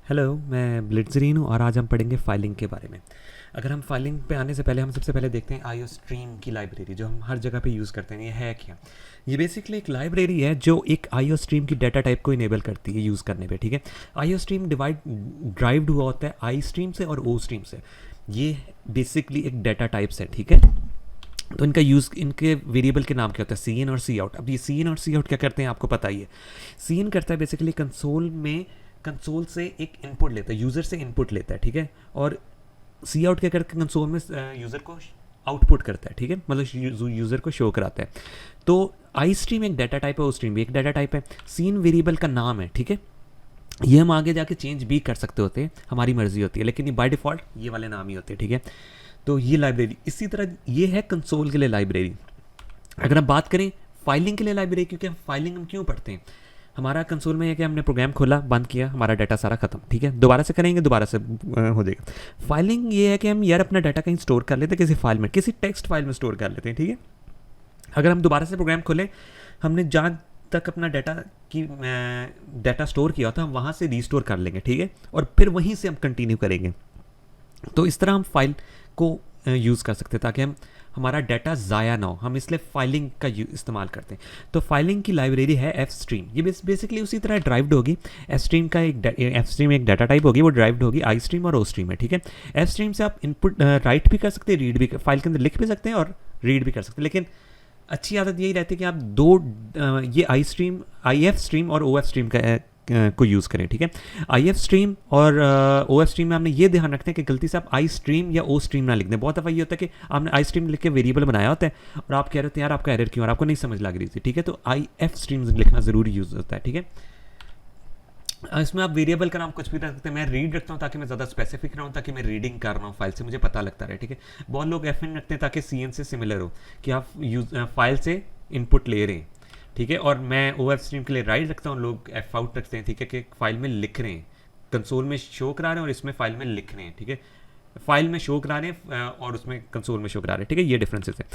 Hello, मैं ब्लिट्ज़रीन हूँ और आज हम पढ़ेंगे फाइलिंग के बारे में। अगर हम फाइलिंग पे आने से पहले हम सबसे पहले देखते हैं आईओ स्ट्रीम की लाइब्रेरी जो हम हर जगह पे यूज़ करते हैं। ये है क्या? ये बेसिकली एक लाइब्रेरी है जो एक आईओ स्ट्रीम की डाटा टाइप को इनेबल करती है यूज़ करने पे, ठीक है। आईओ स्ट्रीम ड्राइव्ड हुआ होता है आई स्ट्रीम से और ओ स्ट्रीम से। ये बेसिकली एक डाटा टाइप्स है, ठीक है। तो इनका यूज़, इनके वेरिएबल के नाम क्या होता है? सी इन और सी आउट। अब ये सी इन और सी आउट क्या करते हैं आपको पता ही है। सी इन करता है बेसिकली कंसोल से एक इनपुट लेता है, यूज़र से इनपुट लेता है, ठीक है। और सी आउट क्या करता है? कंसोल में यूज़र को आउटपुट करता है, ठीक है, मतलब यूज़र को शो कराता है। तो आई स्ट्रीम एक डाटा टाइप है, ओ स्ट्रीम भी एक डाटा टाइप है। सीन वेरिएबल का नाम है, ठीक है। ये हम आगे जाके चेंज भी कर सकते होते हैं, हमारी मर्जी होती है, लेकिन ये बाय डिफ़ॉल्ट ये वाले नाम ही होते हैं, ठीक है। तो ये लाइब्रेरी इसी तरह ये है कंसोल के लिए लाइब्रेरी। अगर हम बात करें फाइलिंग के लिए लाइब्रेरी, क्योंकि हम फाइलिंग हम क्यों पढ़ते हैं? हमारा कंसोल में है कि हमने प्रोग्राम खोला, बंद किया, हमारा डाटा सारा खत्म, ठीक है। दोबारा से करेंगे, दोबारा से हो जाएगा। फाइलिंग ये है कि हम यार अपना डाटा कहीं स्टोर कर लेते हैं, किसी फाइल में, किसी टेक्स्ट फाइल में स्टोर कर लेते हैं, ठीक है। अगर हम दोबारा से प्रोग्राम खोलें, हमने जहाँ तक अपना डाटा स्टोर किया था हम वहाँ से रीस्टोर कर लेंगे, ठीक है, और फिर वहीं से हम कंटिन्यू करेंगे। तो इस तरह हम फाइल को यूज़ कर सकते हैं ताकि हमारा डाटा ज़ाया ना हो। हम इसलिए फाइलिंग का इस्तेमाल करते हैं। तो फाइलिंग की लाइब्रेरी है एफ स्ट्रीम। ये बेसिकली उसी तरह ड्राइव्ड होगी। एफ स्ट्रीम एक डाटा टाइप होगी, वो ड्राइव्ड होगी आई स्ट्रीम और ओ स्ट्रीम है, ठीक है। एफ स्ट्रीम से आप इनपुट राइट भी कर सकते हैं, रीड भी फाइल के अंदर लिख भी सकते हैं और रीड भी कर सकते हैं। लेकिन अच्छी आदत यही रहती है कि आप ये आई एफ स्ट्रीम और ओ एफ स्ट्रीम को यूज़ करें, ठीक है। आई एफ स्ट्रीम और ओ एफ स्ट्रीम में आपने ये ध्यान रखना है कि गलती से आप आई स्ट्रीम या ओ स्ट्रीम ना लिख दें। बहुत दफ़ा ये होता है कि आपने आई स्ट्रीम लिख के वेरिएबल बनाया होता है और आप कह रहे होते हैं यार आपका एरर क्यों और आपको नहीं समझ लग रही थी, ठीक है। तो आई एफ स्ट्रीम लिखना ज़रूरी यूज़ होता है, ठीक है। इसमें आप वेरिएबल का नाम कुछ भी रख सकते हैं। मैं रीड रखता हूँ ताकि मैं ज़्यादा स्पेसिफिक रहूँ, ताकि मैं रीडिंग कर रहा हूँ फाइल से, मुझे पता लगता रहे, ठीक है। बहुत लोग एफ एन रखते हैं ताकि सी एन से सिमिलर हो, कि आप फाइल से इनपुट ले रहे हैं, ठीक है। और मैं ओ एफ स्ट्रीम के लिए राइट रखता हूँ, लोग एफ आउट रखते हैं, ठीक है, कि फाइल में लिख रहे हैं, कंसोल में शो करा रहे हैं और इसमें फाइल में लिख रहे हैं, ठीक है। फाइल में शो करा रहे हैं और उसमें कंसोल में शो करा रहे हैं, ठीक है। ये डिफरेंसेस है।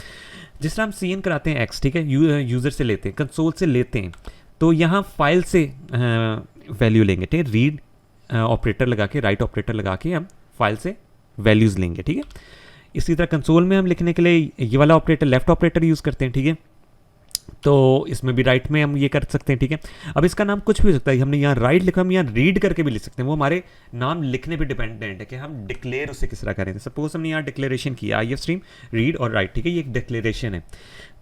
जिस तरह हम सी एन कराते हैं एक्स, ठीक है, यूज़र से लेते हैं, कंसोल से लेते हैं, तो यहाँ फाइल से वैल्यू लेंगे, ठीक है। रीड ऑपरेटर लगा के, राइट ऑपरेटर लगा के हम फाइल से वैल्यूज़ लेंगे, ठीक है। इसी तरह कंसोल में हम लिखने के लिए ये वाला ऑपरेटर, लेफ्ट ऑपरेटर यूज़ करते हैं, ठीक है। तो इसमें भी राइट में हम ये कर सकते हैं, ठीक है। अब इसका नाम कुछ भी हो सकता है, हमने यहाँ राइट लिखा, हम यहाँ रीड करके भी लिख सकते हैं। वो हमारे नाम लिखने पे डिपेंडेंट है कि हम डिक्लेयर उसे किस तरह करें। सपोज हमने यहाँ डिक्लेरेशन किया आई एफ स्ट्रीम रीड और राइट, ठीक है, ये एक डिक्लेरेशन है।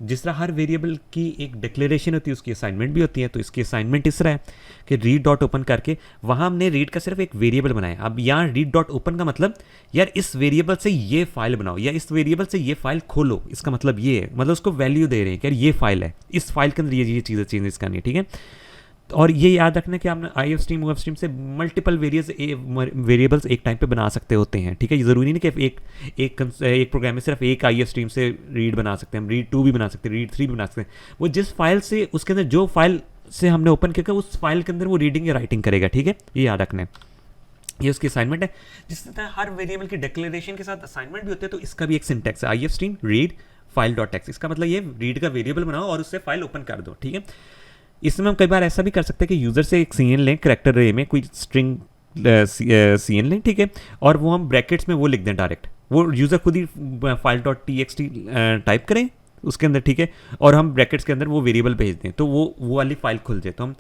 जिस तरह हर वेरिएबल की एक डिक्लेरेशन होती है, उसकी असाइनमेंट भी होती है। तो इसकी असाइनमेंट इस तरह है कि रीड डॉट ओपन करके वहाँ हमने रीड का सिर्फ एक वेरिएबल बनाया। अब यहाँ रीड डॉट ओपन का मतलब यार इस वेरिएबल से ये फाइल बनाओ या इस वेरिएबल से ये फाइल खोलो, इसका मतलब ये है, मतलब उसको वैल्यू दे रहे हैं कि यार ये फाइल है, इस फाइल के अंदर ये चीज़ें चेंजेस करनी है, ठीक है। और ये याद रखना कि आपने ifstream O F stream से मल्टीपल वेरिएबल्स एक टाइम पे बना सकते होते हैं, ठीक है। ये ज़रूरी नहीं कि एक प्रोग्राम में सिर्फ एक आई एफ स्ट्रीम से रीड बना सकते हैं, हम रीड 2 भी बना सकते हैं, रीड 3 भी बना सकते हैं। वो जिस फाइल से, उसके अंदर जो फाइल से हमने ओपन किया उस फाइल के अंदर वो रीडिंग या राइटिंग करेगा, ठीक है। ये याद रखना है, ये उसकी असाइनमेंट है। जिस तरह हर वेरिएबल की डिक्लेरेशन के साथ असाइनमेंट भी होते हैं, तो इसका भी एक सिंटैक्स है, I F stream read file dot text. इसका मतलब ये रीड का वेरिएबल बनाओ और उससे फाइल ओपन कर दो, ठीक है। इसमें हम कई बार ऐसा भी कर सकते हैं कि यूज़र से एक सी एन लें, करेक्टर रे में कोई स्ट्रिंग सी एन लें, ठीक है, और वो हम ब्रैकेट्स में वो लिख दें डायरेक्ट, वो यूज़र खुद ही file dot T X T type करें उसके अंदर, ठीक है, और हम ब्रैकेट्स के अंदर वो वेरिएबल भेज दें, तो वो वाली फाइल खुल जाए। तो हम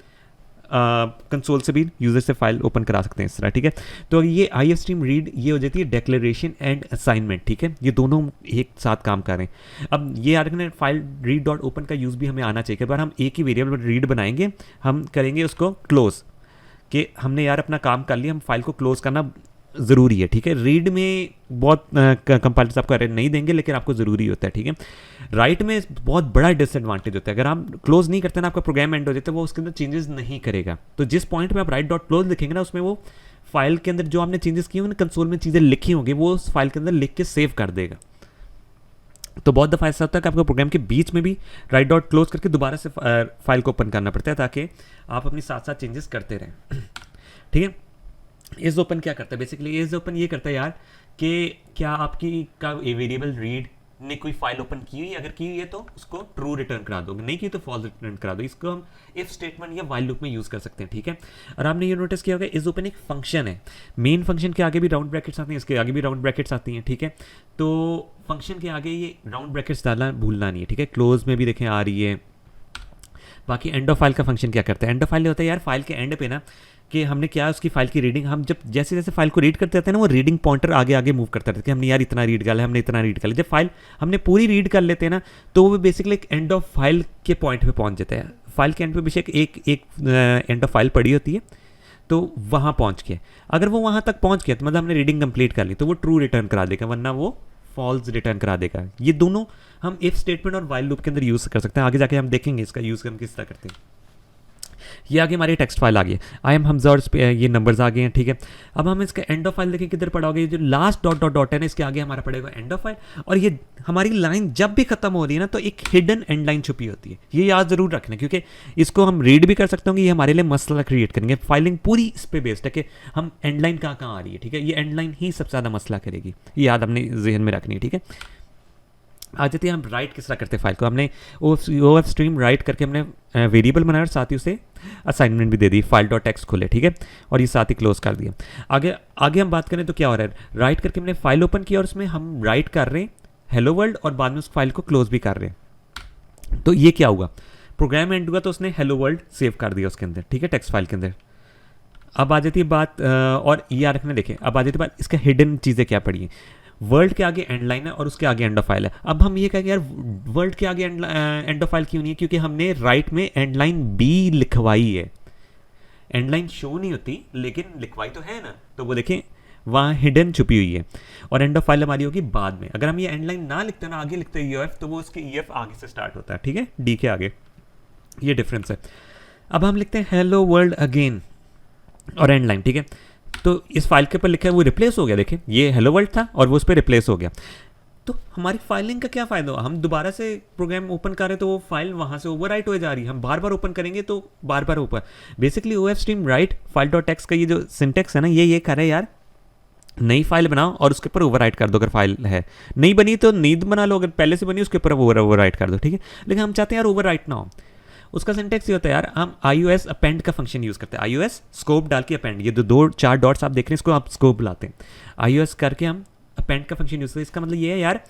कंसोल से भी यूज़र से फाइल ओपन करा सकते हैं इस तरह, ठीक है। तो ये आई एफ स्ट्रीम रीड ये हो जाती है डिक्लेरेशन एंड असाइनमेंट, ठीक है। ये दोनों एक साथ काम कर रहे हैं। अब ये याद रखना, फाइल रीड डॉट ओपन का यूज़ भी हमें आना चाहिए। कई बार हम एक ही वेरिएबल रीड बनाएंगे, हम करेंगे उसको क्लोज, कि हमने यार अपना काम कर लिया, हम फाइल को क्लोज करना ज़रूरी है, ठीक है। रीड में बहुत कंपाइलर्स आपको एरर नहीं देंगे, लेकिन आपको ज़रूरी होता है, ठीक है। राइट में बहुत बड़ा डिसएडवांटेज होता है, अगर हम क्लोज नहीं करते ना, आपका प्रोग्राम एंड हो जाता है, वो उसके अंदर चेंजेस नहीं करेगा। तो जिस पॉइंट पे आप राइट डॉट क्लोज लिखेंगे ना, उसमें वो फाइल के अंदर जो आपने चेंजेस किए होंगे, कंसोल में चीज़ें लिखी होंगी, वो उस फाइल के अंदर लिख के सेव कर देगा। तो बहुत दफ़ा ऐसा होता है कि आपको प्रोग्राम के बीच में भी राइट डॉट क्लोज करके दोबारा से फाइल को ओपन करना पड़ता है, ताकि आप अपनी साथ साथ चेंजेस करते रहें, ठीक है। इज ओपन क्या करता है? बेसिकली इज ओपन ये करता है यार कि क्या आपकी का वेरिएबल रीड ने कोई फाइल ओपन की हुई, अगर की हुई है तो उसको ट्रू रिटर्न करा दो, नहीं की तो फॉल्स रिटर्न करा दो। इसको हम इफ स्टेटमेंट या वाइल लूप में यूज़ कर सकते हैं, ठीक है। और आपने ये नोटिस किया होगा इज ओपन एक फंक्शन है, मेन फंक्शन के आगे भी राउंड ब्रैकेट्स आती हैं, इसके आगे भी राउंड ब्रैकेट्स आती हैं, ठीक है। तो फंक्शन के आगे ये राउंड ब्रैकेट्स डालना भूलना नहीं है, ठीक है। क्लोज में भी देखें आ रही है। बाकी एंड ऑफ फाइल का फंक्शन क्या करता है, एंड ऑफ फाइल होता है यार फाइल के एंड पे ना कि हमने क्या उसकी फाइल की रीडिंग, हम जब जैसे जैसे फाइल को रीड करते रहते हैं ना वो रीडिंग पॉइंटर आगे आगे मूव करता रहता है कि हमने यार इतना रीड कर लिया, हमने इतना रीड कर लिया। जब फाइल हमने पूरी रीड कर लेते हैं ना तो वो बेसिकली एक एंड ऑफ फाइल के पॉइंट पे पहुंच जाता है। फाइल के एंड पे बेशक एक एंड ऑफ फाइल पड़ी होती है, तो वहाँ पहुँच के अगर वो वहाँ तक पहुँच गया तो मतलब हमने रीडिंग कंप्लीट कर ली तो वो ट्रू रिटर्न करा देगा, वरना वो फॉल्स रिटर्न करा देगा। ये दोनों हम इफ स्टेटमेंट और वाइल लूप के अंदर यूज़ कर सकते हैं। आगे जाके हम देखेंगे इसका यूज़ हम किस तरह करते हैं। ये आगे हमारी टेक्स्ट फाइल आ गई है, आई एम हमज़ा पे ये नंबर्स आ गए हैं, ठीक है। अब हम इसका एंड ऑफ फाइल देखें किधर पड़ा होगा, ये जो लास्ट डॉट डॉट डॉट है ना इसके आगे हमारा पड़ेगा एंड ऑफ फाइल। और ये हमारी लाइन जब भी खत्म हो रही है ना तो एक हिडन एंड लाइन छुपी होती है, ये याद जरूर रखना क्योंकि इसको हम रीड भी कर सकते होंगे, ये हमारे लिए मसला क्रिएट करेंगे। फाइलिंग पूरी इस पर बेस्ड है कि हम एंड लाइन कहाँ आ रही है, ठीक है। ये एंड लाइन ही सबसे ज़्यादा मसला करेगी, ये याद हमने जहन में रखनी है, ठीक है। आ जाती है हम राइट किस तरह करते हैं फाइल को, हमने ओ एफ स्ट्रीम राइट करके हमने वेरिएबल बनाया और साथ ही उसे असाइनमेंट भी दे दी, फाइल डॉट टेक्स्ट खोले, ठीक है। और ये साथ ही क्लोज कर दिया। आगे आगे हम बात करें तो क्या हो रहा है, राइट करके हमने फाइल ओपन किया और उसमें हम राइट कर रहे हैं हेलो वर्ल्ड और बाद में उस फाइल को क्लोज भी कर रहे हैं। तो ये क्या हुआ, प्रोग्राम एंड हुआ तो उसने हेलो वर्ल्ड सेव कर दिया उसके अंदर, ठीक है, टेक्स्ट फाइल के अंदर। अब आ जाती है बात और ये याद रखना, देखें अब आ जाती है बात इसका हिडन चीज़ें क्या पड़ी हैं। वर्ल्ड के आगे एंड लाइन है और उसके आगे एंड ऑफ फाइल है। अब हम ये कहेंगे यार वर्ल्ड के आगे एंड ऑफ फाइल क्यों नहीं है, क्योंकि हमने राइट में एंड लाइन बी लिखवाई है। एंड लाइन शो नहीं होती लेकिन लिखवाई तो है ना, तो वो देखें वहाँ हिडन छुपी हुई है। और एंड ऑफ फाइल हमारी होगी बाद में। अगर हम ये एंड लाइन ना लिखते ना आगे लिखते ई एफ तो वो उसके ई एफ आगे से स्टार्ट होता है, ठीक है, डी के आगे, ये डिफरेंस है। अब हम लिखते हैं हेलो वर्ल्ड अगेन और एंड लाइन, ठीक है। तो इस फाइल के ऊपर लिखा है वो रिप्लेस हो गया, देखें ये हेलो वर्ल्ड था और वो उस पर रिप्लेस हो गया। तो हमारी फाइलिंग का क्या फ़ायदा हुआ, हम दोबारा से प्रोग्राम ओपन कर रहे तो वो फाइल वहाँ से ओवरराइट हो जा रही है, हम बार बार ओपन करेंगे तो बार बार open. Basically O F stream write file dot text का ये जो सिंटेक्स है ना ये करे यार नई फाइल बनाओ और उसके ऊपर ओवरराइट कर दो। अगर फाइल है नहीं बनी तो नींद बना लो, अगर पहले से बनी उसके ऊपर ओवरराइट कर दो, ठीक है। लेकिन हम चाहते हैं यार ओवरराइट ना हो, उसका सिंटेक्स ये होता है यार हम iOS अपेंड का फंक्शन यूज़ करते हैं। iOS स्कोप डाल के अपेंड, ये दो चार डॉट्स आप देख रहे हैं इसको आप स्कोप बुलाते हैं। iOS करके हम अपेंड का फंक्शन यूज़ करते हैं। इसका मतलब ये है यार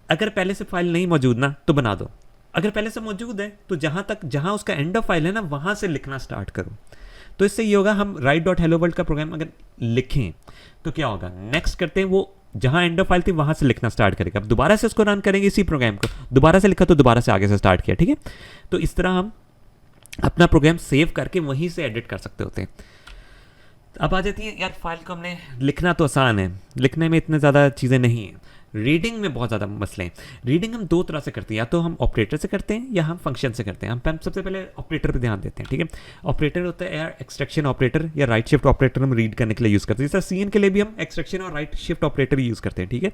अगर पहले से फाइल नहीं मौजूद ना तो बना दो, अगर पहले से मौजूद है तो जहाँ उसका एंड ऑफ फाइल है ना वहाँ से लिखना स्टार्ट करो। तो इससे ये होगा हम राइट डॉट हेलो वर्ल्ड का प्रोग्राम अगर लिखें तो क्या होगा, नेक्स्ट करते हैं वो जहाँ एंड ऑफ फाइल थी वहाँ से लिखना स्टार्ट करेगा। अब दोबारा से उसको रन करेंगे इसी प्रोग्राम को, दोबारा से लिखा तो दोबारा से आगे से स्टार्ट किया, ठीक है। तो इस तरह हम अपना प्रोग्राम सेव करके वहीं से एडिट कर सकते होते हैं। अब आ जाती है यार फाइल को हमने लिखना तो आसान है, लिखने में इतने ज़्यादा चीज़ें नहीं हैं, रीडिंग में बहुत ज़्यादा मसले हैं। रीडिंग हम दो तरह से करते हैं, या तो हम ऑपरेटर से करते हैं या हम फंक्शन से करते हैं। हम सबसे पहले ऑपरेटर पे ध्यान देते हैं, ठीक है। ऑपरेटर होता है यार एक्सट्रैक्शन ऑपरेटर या राइट शिफ्ट ऑपरेटर, हम रीड करने के लिए यूज़ करते हैं। जैसा सीएन के लिए भी हम एक्सट्रैक्शन और राइट शिफ्ट ऑपरेटर यूज़ करते हैं, ठीक है,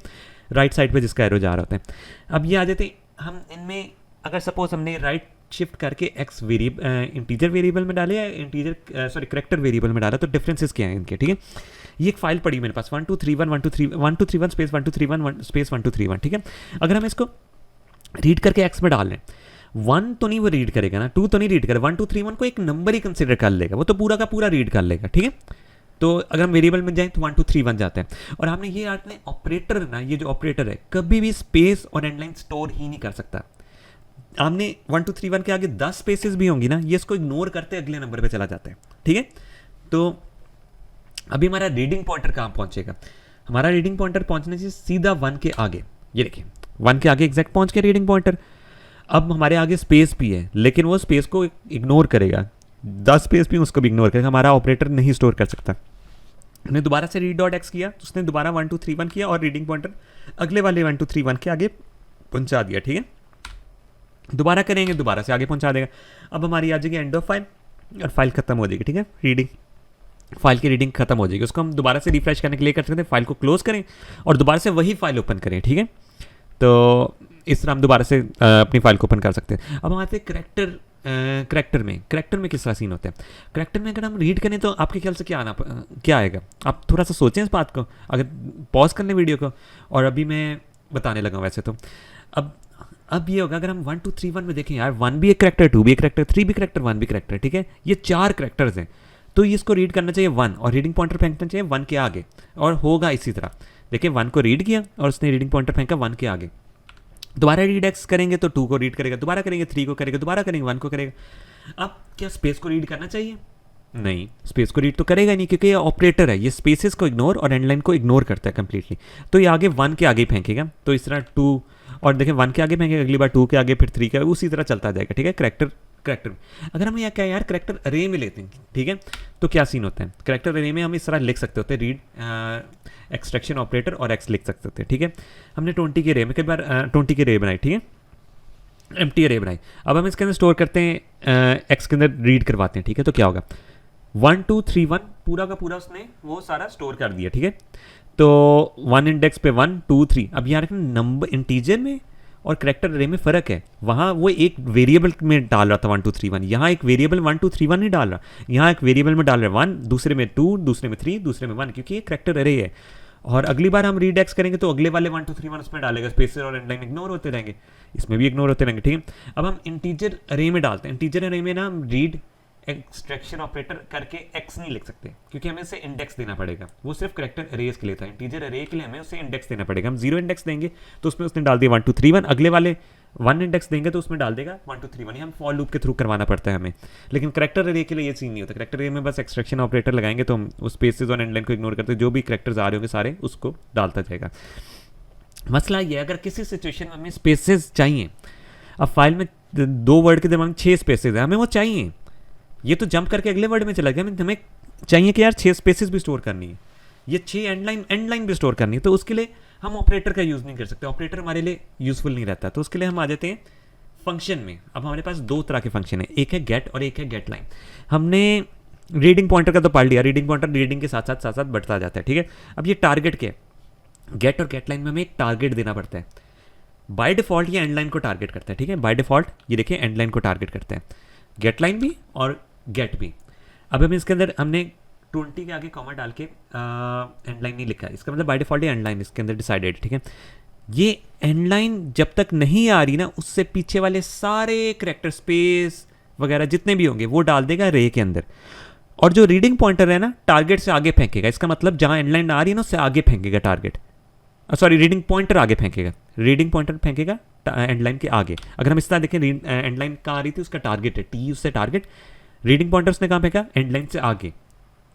राइट साइड पर जिसका एरो जा रहा होता है। अब ये आ जाते हैं हम इनमें, अगर सपोज हमने राइट शिफ्ट करके एक्स इंटीजर वेरिएबल में डाले या करैक्टर वेरिएबल में डाला तो डिफरेंसेस क्या हैं इनके, ठीक है। ये एक फाइल पड़ी मेरे पास 1231 स्पेस 1231 स्पेस 1231, ठीक है। अगर हम इसको रीड करके एक्स में डाल लें 1 तो नहीं वो रीड करेगा ना, 2 तो नहीं रीड करेगा, 1231 को एक नंबर ही कंसिडर कर लेगा, वो तो पूरा का पूरा रीड कर लेगा, ठीक है। तो अगर हम वेरिएबल में जाएं तो 1231 जाते हैं। और हमने ये आपने ऑपरेटर ना, ये जो ऑपरेटर है कभी भी स्पेस और एंडलाइन स्टोर ही नहीं कर सकता। हमने 1231 के आगे 10 स्पेसेस भी होंगी ना, ये इसको इग्नोर करते अगले नंबर पे चला जाता है, ठीक है। तो अभी हमारा रीडिंग पॉइंटर कहाँ पहुंचेगा, हमारा रीडिंग पॉइंटर पहुंचने से सीधा 1 के आगे, ये देखिए 1 के आगे एग्जैक्ट पहुंच गया रीडिंग पॉइंटर। अब हमारे आगे स्पेस भी है लेकिन वो स्पेस को इग्नोर करेगा, 10 स्पेस भी उसको भी इग्नोर करेगा, हमारा ऑपरेटर नहीं स्टोर कर सकता। हमने दोबारा से रीड डॉट एक्स किया तो उसने दोबारा 1231 किया और रीडिंग पॉइंटर अगले वाले 1231 के आगे पहुंचा दिया, ठीक है। दोबारा करेंगे दोबारा से आगे पहुंचा देगा। अब हमारी आ जाएगी एंड ऑफ फाइल और फाइल खत्म हो जाएगी, ठीक है, रीडिंग फाइल की रीडिंग खत्म हो जाएगी। उसको हम दोबारा से रिफ्रेश करने के लिए कर सकते हैं, फाइल को क्लोज करें और दोबारा से वही फाइल ओपन करें, ठीक है। तो इस तरह हम दोबारा से अपनी फाइल को ओपन कर सकते हैं। अब हम आते हैं करैक्टर में किस तरह सीन होता है। करैक्टर में अगर हम रीड करें तो आपके ख्याल से क्या आएगा, आप थोड़ा सा सोचें इस बात को, अगर पॉज कर लें वीडियो को और अभी मैं बताने लगा हूँ वैसे तो। अब अब ये होगा, अगर हम 1 2 3 1 में देखें यार, 1 भी एक करेक्टर, 2 भी एक करेक्टर, 3 भी करेक्टर, 1 भी करेक्टर, ठीक है, ये 4 करेक्टर्स हैं। तो इसको रीड करना चाहिए 1 और रीडिंग पॉइंटर फेंकना चाहिए 1 के आगे, और होगा इसी तरह। देखिए 1 को रीड किया और उसने रीडिंग पॉइंटर फेंका 1 के आगे, दोबारा रीड एक्स करेंगे तो 2 को रीड करेगा, दोबारा करेंगे 3 को करेगा, दोबारा करेंगे 1 को करेगा। अब क्या स्पेस को रीड करना चाहिए? नहीं, स्पेस को रीड तो करेगा नहीं, क्योंकि ये ऑपरेटर है, ये स्पेसेस को इग्नोर और एंड लाइन को इग्नोर करता है कम्प्लीटली। तो ये आगे 1 के आगे ही फेंकेगा, तो इस तरह 2, और देखें 1 के आगे फेंकेगा, अगली बार 2 के आगे, फिर 3 के आगे, उसी तरह चलता जाएगा, ठीक है। करेक्टर करेक्टर अगर हम यहाँ क्या यार करेक्टर अरे में लेते हैं, ठीक है, तो क्या सीन होता है? करेक्टर अरे में हम इस तरह लिख सकते होते हैं, रीड एक्सट्रैक्शन ऑपरेटर और एक्स लिख सकते होते हैं, ठीक है। हमने 20 के रे में कई बार 20 के रे बनाई, ठीक है, एम्प्टी अरे बनाई। अब हम इसके अंदर स्टोर करते हैं, एक्स के अंदर रीड करवाते हैं, ठीक है। तो क्या होगा, 1 2 3 1 पूरा का पूरा उसने वो सारा स्टोर कर दिया, ठीक है। तो 1 इंडेक्स पे 1 2 3। अब यहाँ रखना नंबर इंटीजर में और करेक्टर अरे में फ़र्क है, वहाँ वो एक वेरिएबल में डाल रहा था 1 2 3 1, यहाँ एक वेरिएबल 1 2 3 1 नहीं डाल रहा, यहाँ एक वेरिएबल में डाल रहा है 1, दूसरे में 2, दूसरे में 3, दूसरे में 1, क्योंकि ये करेक्टर अरे है। और अगली बार हम रीड एक्स करेंगे तो अगले वाले 1 2 3 1 उसमें डालेगा, स्पेसेस और एंड लाइन इग्नोर होते रहेंगे, इसमें भी इग्नोर होते रहेंगे, ठीक है। अब हम इंटीजर अरे में डालते हैं, इंटीजर अरे में ना हम रीड एक्सट्रैक्शन ऑपरेटर करके एक्स नहीं लिख सकते, क्योंकि हमें उसे इंडेक्स देना पड़ेगा, वो सिर्फ करेक्टर अरेज के लिए था। इंटीजर अरे के लिए हमें उसे इंडेक्स देना पड़ेगा। हम 0 इंडेक्स देंगे तो उसमें उसने डाल दिया 1 2 3 1, अगले वाले 1 इंडेक्स देंगे तो उसमें डाल देगा 1 2 3 1। हम फॉर लूप के थ्रू करवाना पड़ता है हमें, लेकिन करेक्टर अरे के लिए ये सीन नहीं होता। करेक्टर अरे में बस एक्सट्रैक्शन ऑपरेटर लगाएंगे तो हम उस स्पेसेस और एंड लाइन को इग्नोर करते, जो भी करेक्टर्स आ रहे होंगे सारे उसको डालता जाएगा। मसला ये, अगर किसी सिचुएशन में हमें स्पेसेस चाहिए, अब फाइल में 2 वर्ड के दिमाग में 6 स्पेसेस है, हमें वो चाहिए, ये तो जंप करके अगले वर्ड में चला गया, हमें चाहिए कि यार 6 स्पेसेस भी स्टोर करनी है, ये 6 एंड लाइन भी स्टोर करनी है, तो उसके लिए हम ऑपरेटर का यूज़ नहीं कर सकते, ऑपरेटर हमारे लिए यूजफुल नहीं रहता। तो उसके लिए हम आ जाते हैं फंक्शन में। अब हमारे पास 2 तरह के फंक्शन है, एक है गेट और एक है गेट लाइन। हमने रीडिंग पॉइंटर का तो पढ़ लिया, रीडिंग पॉइंटर रीडिंग के साथ साथ बढ़ता जाता है, ठीक है। अब ये टारगेट क्या है, गेट और गेट लाइन में हमें एक टारगेट देना पड़ता है। बाय डिफॉल्ट ये एंड लाइन को टारगेट करता है, ठीक है, बाय डिफॉल्ट ये देखिए एंड लाइन को टारगेट करता है, गेट लाइन भी और गेट भी। अब हमें इसके अंदर हमने 20 के आगे कॉमा डाल के एंड लाइन नहीं लिखा है, इसका मतलब बाय डिफॉल्ट ये एंड लाइन इसके अंदर डिसाइडेड, ठीक है। ये एंड लाइन जब तक नहीं आ रही ना, उससे पीछे वाले सारे करेक्टर स्पेस वगैरह जितने भी होंगे वो डाल देगा रे के अंदर, और जो रीडिंग पॉइंटर है ना टारगेट से आगे फेंकेगा। इसका मतलब जहाँ एंड लाइन आ रही है ना उससे आगे फेंकेगा टारगेट, सॉरी रीडिंग पॉइंटर आगे फेंकेगा, रीडिंग पॉइंटर फेंकेगा एंड लाइन के आगे। अगर हम इस तरह देखें, एंड लाइन कहाँ आ रही थी, उसका टारगेट है टी, उससे टारगेट, रीडिंग पॉइंटर उसने कहाँ फेंका, एंड लाइन से आगे,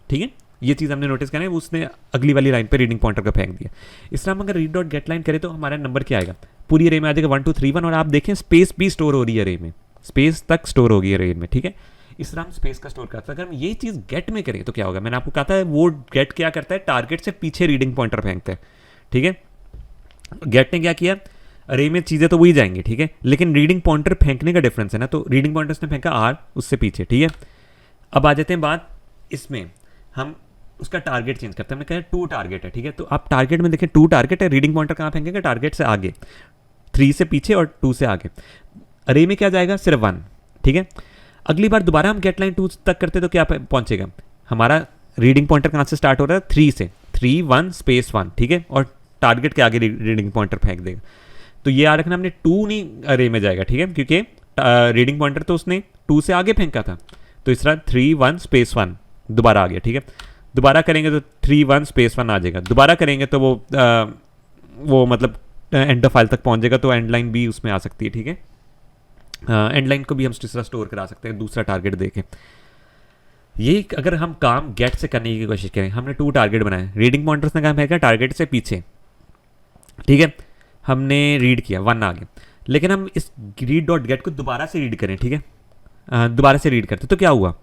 ठीक है। ये चीज़ हमने नोटिस करें, उसने अगली वाली लाइन पे रीडिंग पॉइंटर का फेंक दिया। इस तरह हम अगर रीड डॉट गेट लाइन करें तो हमारा नंबर क्या आएगा, पूरी रे में आ जाएगा 1 2 3 1, और आप देखें स्पेस भी स्टोर हो रही है रे में, स्पेस तक स्टोर होगी रे में, ठीक है। इस तरह हम स्पेस का स्टोर करते हैं। अगर हम ये चीज़ गेट में करें तो क्या होगा, मैंने आपको कहा था वो गेट क्या करता है, टारगेट से पीछे रीडिंग पॉइंटर फेंकता है, ठीक है। गेट ने क्या किया, अरे में चीज़ें तो वही जाएंगी, ठीक है, लेकिन रीडिंग पॉइंटर फेंकने का डिफरेंस है ना, तो रीडिंग पॉइंटर उसने फेंका आर, उससे पीछे, ठीक है। अब आ जाते हैं बात इसमें, हम उसका टारगेट चेंज करते हैं। हमने कहा 2 टारगेट है, ठीक है, तो आप टारगेट में देखें 2 टारगेट है, रीडिंग पॉइंटर कहाँ फेंकेगा, टारगेट से आगे, 3 से पीछे और 2 से आगे। अरे में क्या जाएगा, सिर्फ 1, ठीक है। अगली बार दोबारा हम गेट लाइन 2 तक करते तो क्या पहुंचेगा, हमारा रीडिंग पॉइंटर कहाँ से स्टार्ट हो रहा है, 3 से, 3 1 स्पेस 1, ठीक है, और टारगेट के आगे रीडिंग पॉइंटर फेंक देगा। तो ये याद रखना, हमने 2 नहीं अरे में जाएगा, ठीक है, क्योंकि रीडिंग पॉइंटर तो उसने 2 से आगे फेंका था, तो इस तरह 3 1 स्पेस 1 दोबारा आ गया, ठीक है। दोबारा करेंगे तो 3 1 स्पेस 1 आ जाएगा, दोबारा करेंगे तो वो मतलब एंड फाइल तक पहुंच जाएगा, तो एंड लाइन भी उसमें आ सकती है, ठीक है। एंड लाइन को भी हम इस तरह स्टोर करा सकते हैं दूसरा टारगेट देके। ये अगर हम काम गेट से करने की कोशिश करें, हमने 2 टारगेट बनाए, रीडिंग पॉइंटर्स ने काम है टारगेट से पीछे, ठीक है, हमने रीड किया 1 आ गया, लेकिन हम इस रीड डॉट गेट को दोबारा से रीड करें, ठीक है, दोबारा से रीड करते तो क्या हुआ,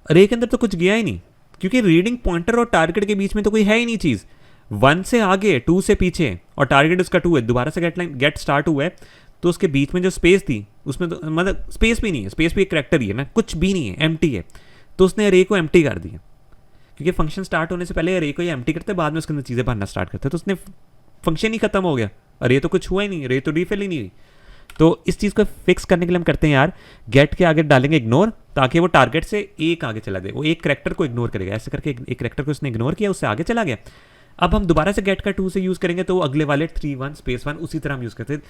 अरे के अंदर तो कुछ गया ही नहीं, क्योंकि रीडिंग पॉइंटर और टारगेट के बीच में तो कोई है ही नहीं चीज़, 1 से आगे 2 से पीछे और टारगेट उसका 2 है, दोबारा से गेट स्टार्ट हुआ है, तो उसके बीच में जो स्पेस थी उसमें तो मतलब स्पेस भी नहीं है, स्पेस भी एक करैक्टर ही है ना, कुछ भी नहीं है, एम्प्टी है, तो उसने अरे को एम्प्टी कर दिया, क्योंकि फंक्शन स्टार्ट होने से पहले अरे को ये एम्प्टी करते, बाद में उसके अंदर चीज़ें भरना स्टार्ट करते, तो उसने फंक्शन ही खत्म हो गया, अरे तो कुछ हुआ ही नहीं, अरे तो रिफिल ही नहीं हुई। तो इस चीज़ को फिक्स करने के लिए हम करते हैं यार, गेट के आगे डालेंगे इग्नोर, ताकि वो टारगेट से एक आगे चला जाए, वो एक करैक्टर को इग्नोर करेगा, ऐसे करके एक करैक्टर को उसने इग्नोर किया, उससे आगे चला गया। अब हम दोबारा से गेट का 2 से यूज़ करेंगे तो वो अगले वाले 3 1 स्पेस 1 उसी तरह हम यूज़ करते हैं।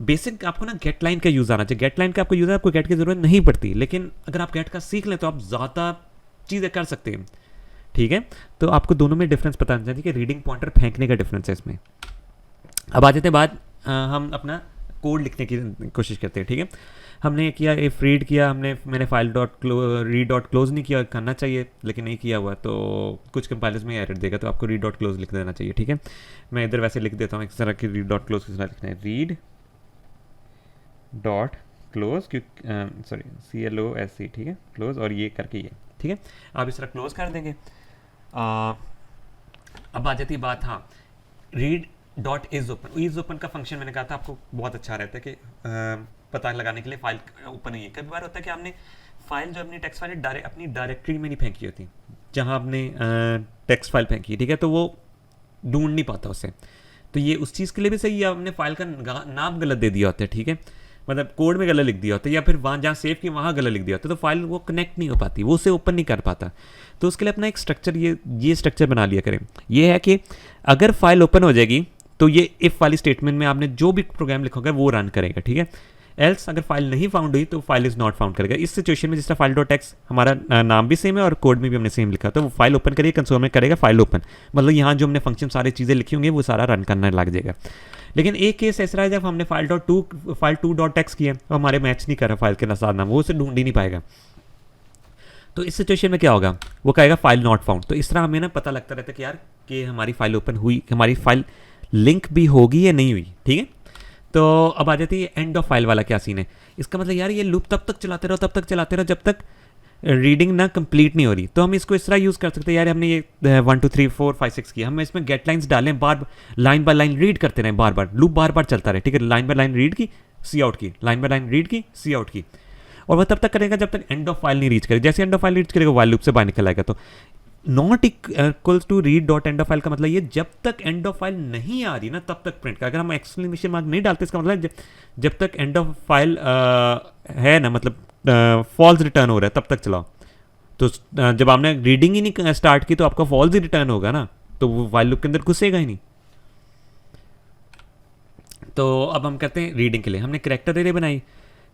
बेसिक आपको ना गेट लाइन का यूज़ आना चाहिए। गेट लाइन का आपको यूज़ है, आपको गेट की ज़रूरत नहीं पड़ती, लेकिन अगर आप गेट का सीख लें तो आप ज़्यादा चीज़ें कर सकते हैं, ठीक है। तो आपको दोनों में डिफरेंस पता होना चाहिए कि रीडिंग पॉइंटर फेंकने का डिफरेंस है इसमें। अब आ जाते हैं बाद हम अपना कोड लिखने की कोशिश करते हैं, ठीक है। हमने किया इफ रीड किया, मैंने फाइल रीड डॉट क्लोज नहीं किया, करना चाहिए लेकिन नहीं किया हुआ, तो कुछ कंपाइलर्स में एरर देगा, तो आपको रीड डॉट क्लोज लिख देना चाहिए, ठीक है। मैं इधर वैसे लिख देता हूँ इस तरह की रीड डॉट क्लोज किस तरह लिखना है, read dot close, sorry CLOSE, ठीक है, क्लोज, और ये करके ये, ठीक है। आप इस तरह क्लोज कर देंगे। अब आ जाती बात, हाँ, रीड डॉट इज ओपन का फंक्शन मैंने कहा था आपको बहुत अच्छा रहता है कि पता लगाने के लिए फाइल ओपन है। कई बार होता है कि आपने फाइल जो अपनी टेक्स्ट फाइल अपनी डायरेक्टरी में नहीं फेंकी होती, जहाँ आपने टेक्स्ट फाइल फेंकी है, ठीक है, तो वो ढूंढ नहीं पाता उसे। तो ये उस चीज़ के लिए भी सही है, आपने फाइल का नाम गलत दे दिया होता है, ठीक है, मतलब कोड में गलत लिख दिया होता है, या फिर वहाँ जहाँ सेव की वहाँ गलत लिख दिया होता है, तो फाइल वो कनेक्ट नहीं हो पाती, वो उसे ओपन नहीं कर पाता। तो उसके लिए अपना एक स्ट्रक्चर ये स्ट्रक्चर बना लिया करें। ये है कि अगर फाइल ओपन हो जाएगी तो ये इफ़ वाली स्टेटमेंट में आपने जो भी प्रोग्राम लिखोगे वो रन करेगा, ठीक है। एल्स अगर फाइल नहीं फाउंड हुई तो फाइल इज़ नॉट फाउंड करेगा। इस सिचुएशन में जिस तरह फाइल डॉट टेक्स्ट हमारा नाम भी सेम है और कोड में भी हमने सेम लिखा, तो वो फाइल ओपन करिए, कंसोल में करेगा फाइल ओपन, मतलब यहाँ जो हमने फंक्शन सारी चीज़ें लिखी होंगी वो सारा रन करने लग जाएगा। लेकिन एक केस ऐसा है जब हमने फाइल टू डॉट टेक्स्ट किया और हमारे मैच नहीं कर रहा फाइल के साथ नाम, वो उसे ढूंढ ही नहीं पाएगा। तो इस सिचुएशन में क्या होगा, वो कहेगा फाइल नॉट फाउंड। तो इस तरह हमें ना पता लगता रहता है कि यार कि हमारी फाइल ओपन हुई, हमारी फाइल लिंक भी होगी या नहीं हुई, ठीक है। तो अब आ जाती है एंड ऑफ फाइल वाला क्या सीन है। इसका मतलब यार ये लूप तब तक चलाते रहो जब तक रीडिंग ना कंप्लीट नहीं हो रही। तो हम इसको इस तरह यूज़ कर सकते हैं, यार हमने ये 1 2 3 4 5 6 किया, हम इसमें गेट लाइन्स डालें, बार लाइन बाय लाइन रीड करते रहें, बार लूप बार चलता रहे, ठीक है। लाइन बाय लाइन रीड की, सी आउट की, लाइन बाय लाइन रीड की, सी आउट की, और वह तब तक करेगा जब तक एंड ऑफ फाइल नहीं रीच करे। जैसे एंड ऑफ फाइल रीच करेगा वाइल लूप से बाहर निकल आएगा। तो not equals to read dot end of file का मतलब ये जब तक एंड ऑफ फाइल नहीं आ रही ना तब तक प्रिंट का। अगर हम एक्सक्लेमेशन मार्क नहीं डालते इसका मतलब जब तक एंड ऑफ फाइल है ना, मतलब फॉल्स रिटर्न हो रहा है तब तक चलाओ। तो जब आपने रीडिंग ही नहीं स्टार्ट की तो आपका फॉल्स ही रिटर्न होगा ना, तो वो वाइल लूप के अंदर घुसेगा ही नहीं। तो अब हम करते हैं रीडिंग के लिए, हमने कैरेक्टर एरे बनाई,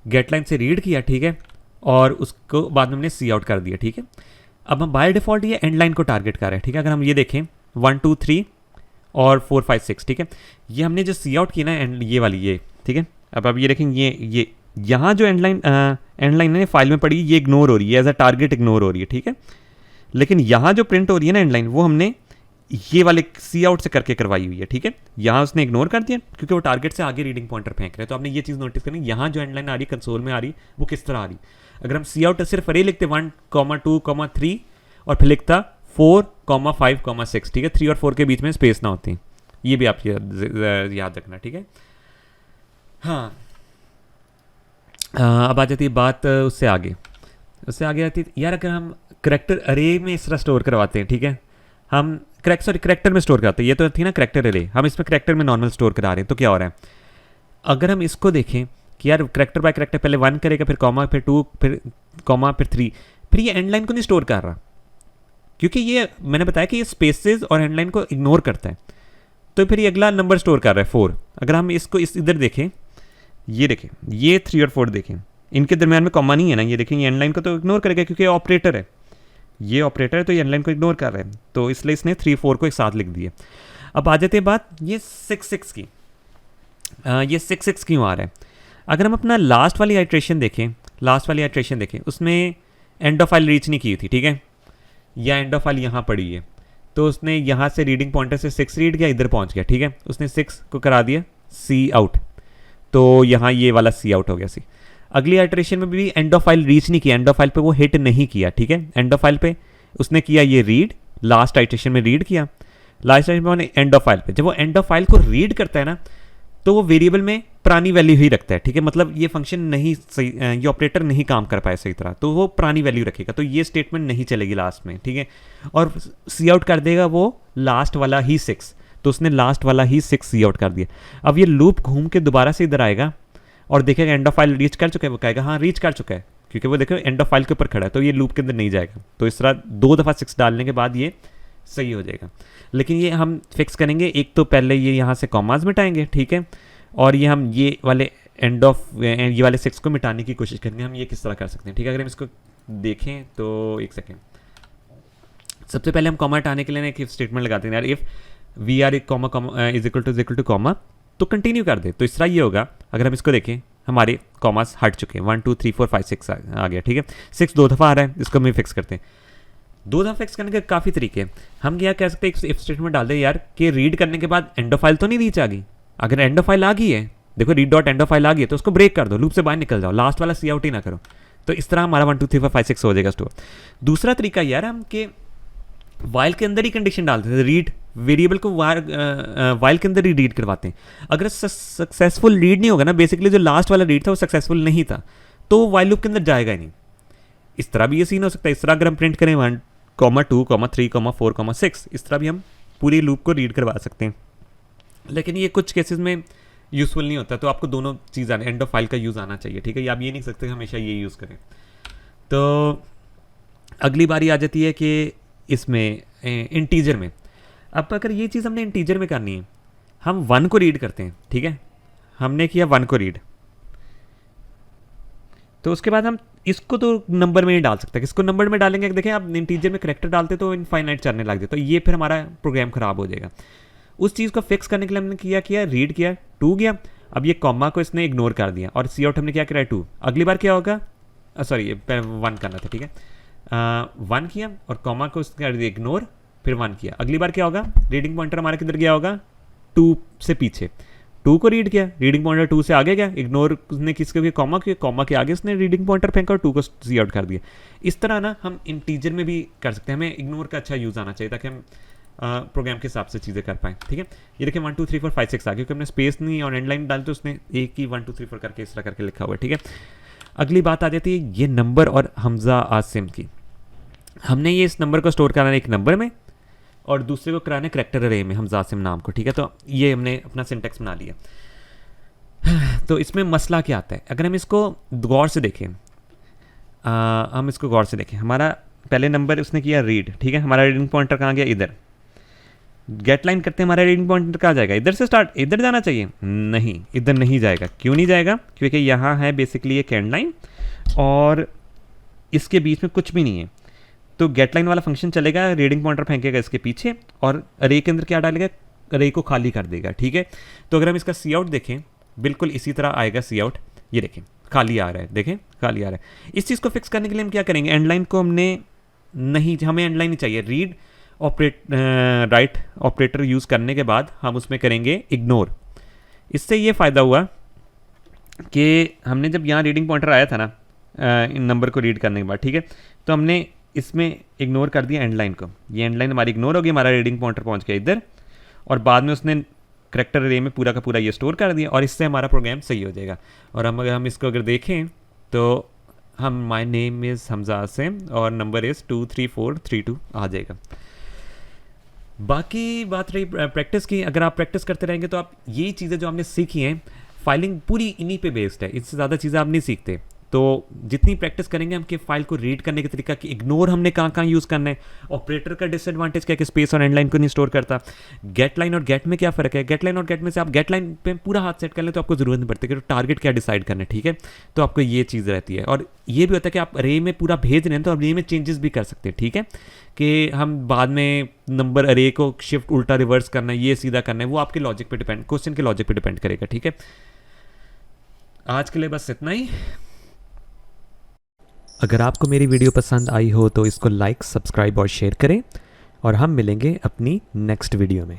गेट लाइन से रीड किया, ठीक है, और उसको बाद में हमने सी आउट कर दिया, ठीक है। अब हम बाय डिफ़ॉल्ट ये एंड लाइन को टारगेट कर रहे हैं, ठीक है। अगर हम ये देखें 1 2 3 और 4 5 6, ठीक है, ये हमने जो सी आउट की ना एंड ये वाली ये, ठीक है। अब ये देखें ये यहाँ जो एंड लाइन है फाइल में पड़ी, ये इग्नोर हो रही है, एज अ टारगेट इग्नोर हो रही है, ठीक है। लेकिन यहाँ जो प्रिंट हो रही है ना एंड लाइन, वो हमने ये वाले सी आउट से करके करवाई हुई है, ठीक है। यहाँ उसने इग्नोर कर दिया क्योंकि वो टारगेट से आगे रीडिंग पॉइंटर फेंक रहे हैं। तो आपने ये चीज़ नोटिस करनी, यहाँ जो एंड लाइन आ रही है कंसोल में आ रही, वो किस तरह आ रही। अगर हम सी आउट सिर्फ अरे लिखते 1 2 3 और फिर लिखता 4 5 6, ठीक है, 3 और 4 के बीच में स्पेस ना होती, ये भी आप याद रखना, ठीक है। हाँ, अब आ जाती है बात उससे आगे आती है यार, अगर हम करैक्टर अरे में इस तरह स्टोर करवाते हैं, ठीक है, हम करैक्टर में स्टोर करते हैं, ये तो थी ना करैक्टर अरे, हम इसमें करैक्टर में नॉर्मल स्टोर करा रहे हैं, तो क्या हो रहा है। अगर हम इसको देखें कि यार करैक्टर बाय करैक्टर पहले 1 करेगा, फिर कॉमा, फिर 2, फिर कॉमा, फिर 3, फिर ये एंड लाइन को नहीं स्टोर कर रहा, क्योंकि ये मैंने बताया कि ये स्पेसेस और एंड लाइन को इग्नोर करता है। तो फिर ये अगला नंबर स्टोर कर रहा है 4। अगर हम इसको इधर देखें, ये देखें, ये 3 और 4 देखें, इनके दरमियान में कॉमा नहीं है ना, ये देखें, ये एंड लाइन को तो इग्नोर करेगा क्योंकि ऑपरेटर है, ये ऑपरेटर है, तो ये एंड लाइन को इग्नोर कर रहा है, तो इसलिए इसने 3 4 को एक साथ लिख दिया। अब आ जाते हैं बात ये 6 6 की। ये 6 6 क्यों आ रहा है। अगर हम अपना लास्ट वाली आइट्रेशन देखें, उसमें एंड ऑफ फाइल रीच नहीं की थी, ठीक है, या एंड ऑफ फाइल यहाँ पड़ी है, तो उसने यहाँ से रीडिंग पॉइंटर से 6 रीड किया, इधर पहुँच गया, ठीक है, उसने 6 को करा दिया सी आउट, तो यहाँ ये वाला सी आउट हो गया सी। अगली आइटरेशन में भी एंड ऑफ फाइल रीच नहीं किया, एंड ऑफ फाइल पे वो हिट नहीं किया, ठीक है, एंड ऑफ फाइल पे उसने किया ये रीड, लास्ट आइटरेशन में रीड किया, लास्ट आइटरेशन में एंड ऑफ फाइल पे, जब वो एंड ऑफ फाइल को रीड करता है ना, तो वो वेरिएबल में पुरानी वैल्यू ही रखता है, ठीक है, मतलब ये फंक्शन नहीं सही, ये ऑपरेटर नहीं काम कर पाए सही तरह, तो वो पुरानी वैल्यू रखेगा, तो ये स्टेटमेंट नहीं चलेगी लास्ट में, ठीक है, और सी आउट कर देगा वो लास्ट वाला ही 6, तो उसने लास्ट वाला ही 6 सी आउट कर दिया। अब ये लूप घूम के दोबारा से इधर आएगा और देखेगा एंड ऑफ फाइल रीच कर चुका है, वो कहेगा हाँ रीच कर चुका है, क्योंकि वो देखो एंड ऑफ फाइल के ऊपर खड़ा है, तो ये लूप के अंदर नहीं जाएगा। तो इस तरह 2 दफ़ा 6 डालने के बाद ये सही हो जाएगा। लेकिन ये हम फिक्स करेंगे, एक तो पहले ये यहाँ से कॉमाज मिटाएंगे, ठीक है, और ये हम ये वाले एंड ऑफ ये वाले 6 को मिटाने की कोशिश करेंगे। हम ये किस तरह कर सकते हैं, ठीक है। अगर हम इसको देखें तो एक सेकेंड, सबसे पहले हम कॉमा हटाने के लिए एक इफ स्टेटमेंट लगाते हैं यार, if we are comma is equal to comma, तो कंटिन्यू कर दे। तो इस तरह ये होगा, अगर हम इसको देखें हमारे कॉमास हट चुके हैं, 1 2 3 4 5 6 आ गया, ठीक है। 6 2 दफ़ा आ रहा है, इसको हम फिक्स करते हैं। 2 दफ़ा फिक्स करने के काफ़ी तरीके हैं। हम क्या कह सकते हैं, इफ स्टेटमेंट डाल दें यार कि रीड करने के बाद एंड ऑफ फाइल तो नहीं रीच आ गई। अगर एंड ऑफ फाइल आ गई है, देखो read dot end of file आ गई है, तो उसको ब्रेक कर दो, लूप से बाहर निकल जाओ, लास्ट वाला सी आउट ही ना करो। तो इस तरह हमारा 1 2 3 4 5 6 हो जाएगा स्टोर। दूसरा तरीका यार हम कि वाइल के अंदर ही कंडीशन डालते थे, रीड वेरिएबल को वाइल के अंदर ही रीड करवाते हैं। अगर सक्सेसफुल रीड नहीं होगा ना, बेसिकली जो लास्ट वाला रीड था वो सक्सेसफुल नहीं था, तो वाइल लूप के अंदर जाएगा ही नहीं। इस तरह भी ये सीन हो सकता है। इस तरह अगर हम प्रिंट करें 1 2 3 4 6, इस तरह भी हम पूरी लूप को रीड करवा सकते हैं। लेकिन ये कुछ केसेस में यूज़फुल नहीं होता, तो आपको दोनों चीज़ आने, एंड ऑफ फाइल का यूज़ आना चाहिए, ठीक है। आप ये नहीं सकते हमेशा ये यूज़ करें। तो अगली बारी आ जाती है कि इसमें इंटीजर में, अब अगर ये चीज़ हमने इंटीजर में करनी है, हम 1 को रीड करते हैं, ठीक है। हमने किया 1 को रीड, तो उसके बाद हम इसको तो नंबर में नहीं डाल सकते। किसको नंबर में डालेंगे, देखें आप इंटीजर में करेक्टर डालते तो इनफाइनाइट चलने लग जाए, तो ये फिर हमारा प्रोग्राम ख़राब हो जाएगा। उस चीज़ को फिक्स करने के लिए हमने किया रीड किया 2 गया, अब ये कॉमा को इसने इग्नोर कर दिया, और सी आउट हमने क्या किया 2। अगली बार क्या होगा, सॉरी 1 करना था, ठीक है। 1 किया और कॉमा को उसने कर दिया इग्नोर, फिर 1 किया। अगली बार क्या होगा, रीडिंग पॉइंटर हमारा किधर गया होगा, 2 से पीछे, 2 को रीड किया, रीडिंग पॉइंटर 2 से आगे गया, इग्नोर उसने किसके भी कॉमा के आगे उसने रीडिंग पॉइंटर फेंका और 2 को सी आउट कर दिया। इस तरह ना हम इंटीजर में भी कर सकते हैं। हमें इग्नोर का अच्छा यूज़ आना चाहिए ताकि हम प्रोग्राम के हिसाब से चीज़ें कर पाएँ, ठीक है। ये देखिए 1 2 3 4 5 6 आ, क्योंकि हमने स्पेस नहीं और एंड लाइन डाली तो उसने एक ही 1 2 3 4 करके इस तरह करके लिखा हुआ है, ठीक है। अगली बात आ जाती है ये नंबर और हमजा आसिम की। हमने ये इस नंबर को स्टोर कराना एक नंबर में और दूसरे को कराना करेक्टर अरे में, हमजा आसिम नाम को, ठीक है। तो ये हमने अपना सिंटेक्स बना लिया। तो इसमें मसला क्या आता है, अगर हम इसको गौर से देखें, हम इसको गौर से देखें, हमारा पहले नंबर उसने किया रीड, ठीक है। हमारा रीडिंग पॉइंटर कहाँ गया, इधर। गेट लाइन करते हैं, हमारा रीडिंग पॉइंटर कहाँ जाएगा, इधर से स्टार्ट, इधर जाना चाहिए, नहीं इधर नहीं जाएगा। क्यों नहीं जाएगा, क्योंकि यहाँ है बेसिकली ये कैंड लाइन और इसके बीच में कुछ भी नहीं है। तो गेट लाइन वाला फंक्शन चलेगा, रीडिंग पॉइंटर फेंकेगा इसके पीछे और अरे के अंदर क्या डालेगा, अरे को खाली कर देगा, ठीक है। तो अगर हम इसका सी आउट देखें, बिल्कुल इसी तरह आएगा सी आउट, ये देखें खाली आ रहा है, देखें खाली आ रहा है। इस चीज़ को फिक्स करने के लिए हम क्या करेंगे, एंड लाइन को हमने नहीं, हमें एंड लाइन नहीं चाहिए, रीड राइट ऑपरेटर यूज़ करने के बाद हम उसमें करेंगे इग्नोर। इससे ये फ़ायदा हुआ कि हमने जब यहाँ रीडिंग पॉइंटर आया था ना इन नंबर को रीड करने के बाद, ठीक है, तो हमने इसमें इग्नोर कर दिया एंड लाइन को। ये एंड लाइन हमारी इग्नोर होगी, हमारा रीडिंग पॉइंटर पहुँच गया इधर, और बाद में उसने करेक्टर अरे में पूरा का पूरा ये स्टोर कर दिया, और इससे हमारा प्रोग्राम सही हो जाएगा। और हम इसको अगर देखें तो हम my name is Hamza Asim और नंबर इज़ 2 3 4 3 2 आ जाएगा। बाकी बात रही प्रैक्टिस की, अगर आप प्रैक्टिस करते रहेंगे तो आप यही चीज़ें जो आपने सीखी हैं, फाइलिंग पूरी इन्हीं पे बेस्ड है, इससे ज़्यादा चीज़ें आप नहीं सीखते। तो जितनी प्रैक्टिस करेंगे हम कि फाइल को रीड करने का तरीका, कि इग्नोर हमने कहाँ कहाँ यूज़ करना है, ऑपरेटर का डिसएडवांटेज क्या है कि स्पेस और एंड लाइन को नहीं स्टोर करता, गेट लाइन और गेट में क्या फ़र्क है, गेट लाइन और गेट में से आप गेट लाइन पे पूरा हाथ सेट कर लें तो आपको ज़रूरत नहीं पड़ती कि टारगेट क्या डिसाइड करना है, ठीक है। तो आपको ये चीज़ रहती है, और ये भी होता है कि आप अरे में पूरा भेज रहे हैं तो अरे में चेंजेस भी कर सकते हैं, ठीक है, कि हम बाद में नंबर अरे को शिफ्ट उल्टा रिवर्स करना है, ये सीधा करना है, वो आपके लॉजिक पे डिपेंड, क्वेश्चन के लॉजिक पे डिपेंड करेगा, ठीक है। आज के लिए बस इतना ही। अगर आपको मेरी वीडियो पसंद आई हो तो इसको लाइक, सब्सक्राइब और शेयर करें, और हम मिलेंगे अपनी नेक्स्ट वीडियो में।